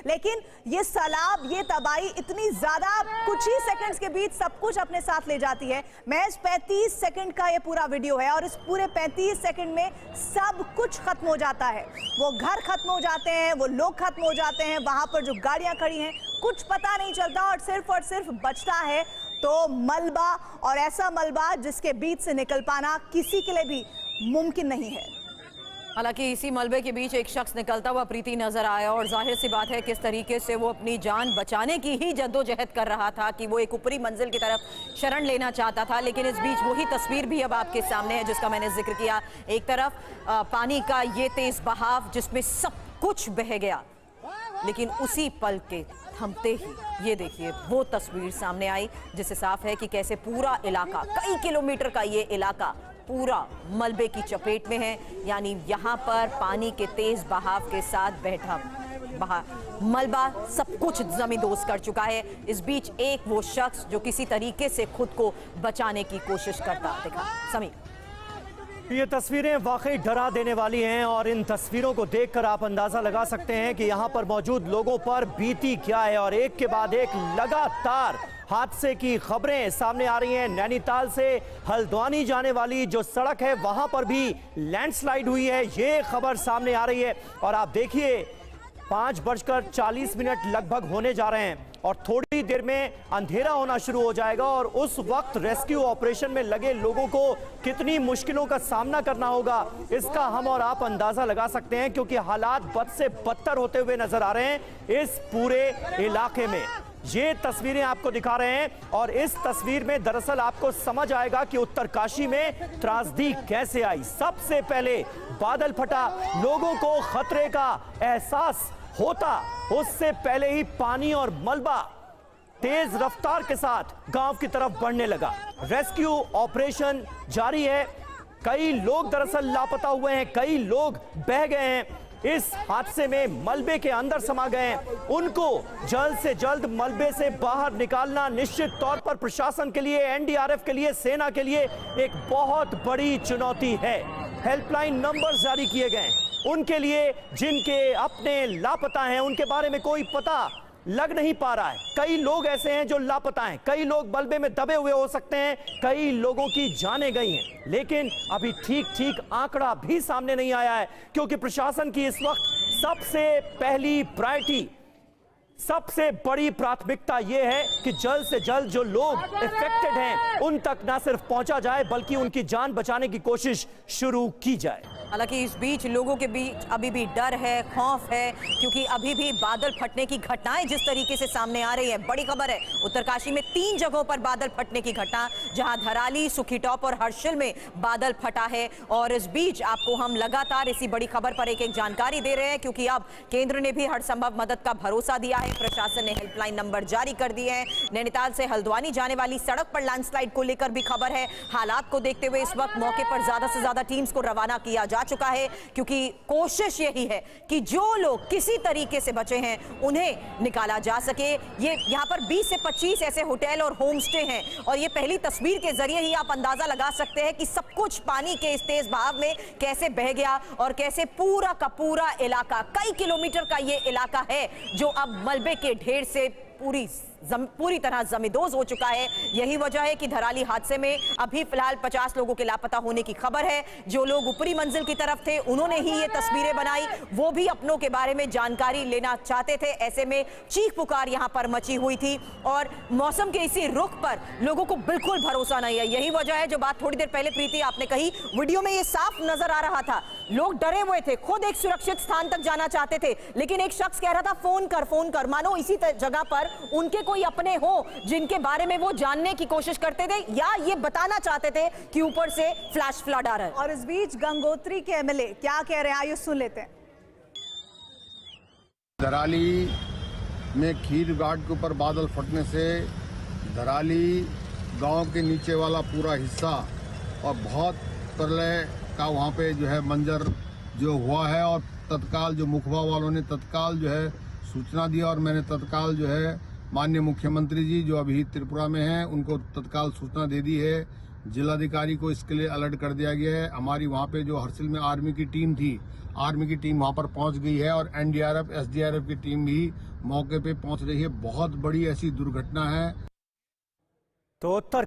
लेकिन ये सैलाब, ये तबाही इतनी ज्यादा कुछ ही सेकंड्स के बीच सब कुछ अपने साथ ले जाती है। महज 35 सेकंड का ये पूरा वीडियो है और इस पूरे 35 सेकंड में सब कुछ खत्म हो जाता है। वो घर खत्म हो जाते हैं, वो लोग खत्म हो जाते हैं, वहां पर जो गाड़ियां खड़ी हैं कुछ पता नहीं चलता और सिर्फ बचता है तो मलबा, और ऐसा मलबा जिसके बीच से निकल पाना किसी के लिए भी मुमकिन नहीं है। हालांकि इसी मलबे के बीच एक शख्स निकलता हुआ प्रीति नजर आया और जाहिर सी बात है किस तरीके से वो अपनी जान बचाने की ही जद्दोजहद कर रहा था कि वो एक ऊपरी मंजिल की तरफ शरण लेना चाहता था। लेकिन इस बीच वही तस्वीर भी अब आपके सामने है जिसका मैंने जिक्र किया। एक तरफ पानी का ये तेज बहाव जिसमें सब कुछ बह गया, लेकिन उसी पल के थमते ही ये देखिए वो तस्वीर सामने आई जिससे साफ है कि कैसे पूरा इलाका, कई किलोमीटर का ये इलाका पूरा मलबे की चपेट में है। यानी यहाँ पर पानी के तेज बहाव के साथ बैठा मलबा सब कुछ जमींदोज कर चुका है। इस बीच एक वो शख्स जो किसी तरीके से खुद को बचाने की कोशिश करता दिखा। समीर, ये तस्वीरें वाकई डरा देने वाली हैं और इन तस्वीरों को देखकर आप अंदाजा लगा सकते हैं कि यहाँ पर मौजूद लोगों पर बीती क्या है। और एक के बाद एक लगातार हादसे की खबरें सामने आ रही हैं। नैनीताल से हल्द्वानी जाने वाली जो सड़क है वहां पर भी लैंडस्लाइड हुई है, ये खबर सामने आ रही है। और आप देखिए 5:40 लगभग होने जा रहे हैं और थोड़ी देर में अंधेरा होना शुरू हो जाएगा और उस वक्त रेस्क्यू ऑपरेशन में लगे लोगों को कितनी मुश्किलों का सामना करना होगा इसका हम और आप अंदाजा लगा सकते हैं, क्योंकि हालात बद से बदतर होते हुए नजर आ रहे हैं इस पूरे इलाके में। ये तस्वीरें आपको दिखा रहे हैं और इस तस्वीर में दरअसल आपको समझ आएगा कि उत्तरकाशी में त्रासदी कैसे आई। सबसे पहले बादल फटा, लोगों को खतरे का एहसास होता उससे पहले ही पानी और मलबा तेज रफ्तार के साथ गांव की तरफ बढ़ने लगा। रेस्क्यू ऑपरेशन जारी है। कई लोग दरअसल लापता हुए हैं, कई लोग बह गए हैं, इस हादसे में मलबे के अंदर समा गए हैं। उनको जल्द से जल्द मलबे से बाहर निकालना निश्चित तौर पर प्रशासन के लिए, एनडीआरएफ के लिए, सेना के लिए एक बहुत बड़ी चुनौती है। हेल्पलाइन नंबर जारी किए गए उनके लिए जिनके अपने लापता हैं, उनके बारे में कोई पता लग नहीं पा रहा है। कई लोग ऐसे हैं जो लापता हैं, कई लोग मलबे में दबे हुए हो सकते हैं, कई लोगों की जानें गई हैं, लेकिन अभी ठीक आंकड़ा भी सामने नहीं आया है, क्योंकि प्रशासन की इस वक्त सबसे पहली प्रायोरिटी, सबसे बड़ी प्राथमिकता यह है कि जल्द से जल्द जो लोग इफेक्टेड हैं उन तक न सिर्फ पहुंचा जाए बल्कि उनकी जान बचाने की कोशिश शुरू की जाए। हालांकि इस बीच लोगों के बीच अभी भी डर है, खौफ है, क्योंकि अभी भी बादल फटने की घटनाएं जिस तरीके से सामने आ रही है। बड़ी खबर है, उत्तरकाशी में 3 जगहों पर बादल फटने की घटना, जहां धराली, सुखीटॉप और हर्षिल में बादल फटा है। और इस बीच आपको हम लगातार इसी बड़ी खबर पर एक जानकारी दे रहे हैं, क्योंकि अब केंद्र ने भी हर संभव मदद का भरोसा दिया है। प्रशासन ने हेल्पलाइन नंबर जारी कर दिए हैं। नैनीताल से हल्द्वानी जाने वाली सड़क पर लैंडस्लाइड को लेकर भी खबर है। हालात को देखते हुए इस वक्त मौके पर ज्यादा से ज्यादा टीम्स को रवाना किया जा चुका है, क्योंकि कोशिश यही है कि जो लोग किसी तरीके से बचे हैं उन्हें निकाला जा सके। ये यहाँ पर 20 से 25 ऐसे होटल और होम स्टे हैं और ये पहली तस्वीर के जरिए ही आप अंदाजा लगा सकते हैं कि सब कुछ पानी के इस तेज बहाव में कैसे बह गया और कैसे पूरा का पूरा इलाका, कई किलोमीटर का ये इलाका है जो अब मलबे के ढेर से पूरी तरह जमींदोज हो चुका है। यही वजह है कि धराली हादसे में अभी फिलहाल 50 लोगों के लापता होने की खबर है। जो लोग ऊपरी मंजिल की तरफ थे उन्होंने ही ये तस्वीरें बनाई, वो भी अपनों के बारे में जानकारी लेना चाहते थे। ऐसे में चीख पुकार यहां पर मची हुई थी और मौसम के इसी रुख पर लोगों को बिल्कुल भरोसा नहीं है। यही वजह है जो बात थोड़ी देर पहले प्रीति आपने कही, वीडियो में ये साफ नजर आ रहा था, लोग डरे हुए थे, खुद एक सुरक्षित स्थान तक जाना चाहते थे, लेकिन एक शख्स कह रहा था फोन कर, मानो इसी जगह पर उनके कोई अपने हो जिनके बारे में वो जानने की कोशिश करते थे या ये बताना चाहते थे कि ऊपर से फ्लैश फ्लड आ रहा है। और इस बीच गंगोत्री के एमएलए क्या कह रहे हैं, आइए सुन लेते हैं। धराली में खीर घाट के ऊपर बादल फटने से धराली गांव के नीचे वाला पूरा हिस्सा और बहुत प्रलय का वहां पे जो है मंजर जो हुआ है और तत्काल जो मुखबा वालों ने तत्काल जो है सूचना दी और मैंने तत्काल जो है माननीय मुख्यमंत्री जी जो अभी त्रिपुरा में हैं उनको तत्काल सूचना दे दी है। जिलाधिकारी को इसके लिए अलर्ट कर दिया गया है। हमारी वहाँ पे जो हर्सिल में आर्मी की टीम थी, आर्मी की टीम वहाँ पर पहुँच गई है और एनडीआरएफ, एसडीआरएफ की टीम भी मौके पे पहुँच रही है। बहुत बड़ी ऐसी दुर्घटना है। तो उत्तर